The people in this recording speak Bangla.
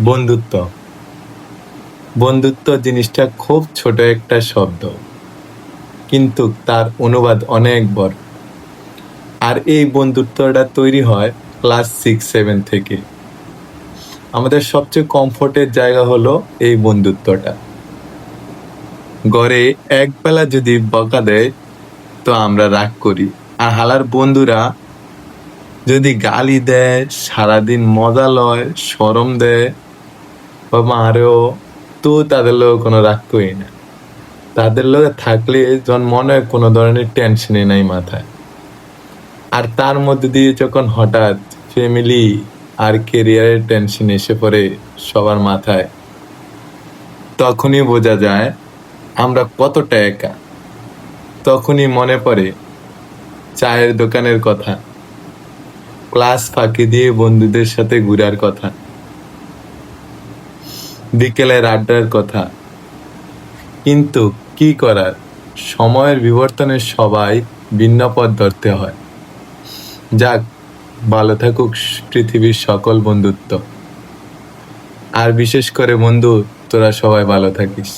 বন্ধুত্ব বন্ধুত্ব জিনিসটা খুব ছোট একটা শব্দ, কিন্তু তার অনুবাদ অনেক বড়। আর এই বন্ধুত্বটা তৈরি হয় ক্লাস 6-7 থেকে। আমাদের সবচেয়ে কমফোর্টের জায়গা হলো এই বন্ধুত্বটা। ঘরে একবেলা যদি বকা দেয় তো আমরা রাগ করি, আর হালার বন্ধুরা যদি গালি দেয়, সারাদিন মজা লয়, শরম দেয় বা মারেও, তো তাদের লোক কোনো রাগ করি না। তাদের লোকে থাকলে যখন মনে হয় কোনো ধরনের টেনশনই নাই মাথায়। আর তার মধ্যে দিয়ে যখন হঠাৎ ফ্যামিলি আর কেরিয়ারের টেনশন এসে পড়ে সবার মাথায়, তখনই বোঝা যায় আমরা কতটা একা। তখনই মনে পড়ে চায়ের দোকানের কথা, ক্লাস ফাঁকি দিয়ে বন্ধুদের সাথে ঘুরার কথা, বিকেলের আড্ডার কথা। কিন্তু কি করার, সময়ের বিবর্তনে সবাই ভিন্ন পথ ধরতে হয়। যাক, ভালো থাকুক পৃথিবীর সকল বন্ধুত্ব। আর বিশেষ করে বন্ধু, তোরা সবাই ভালো থাকিস।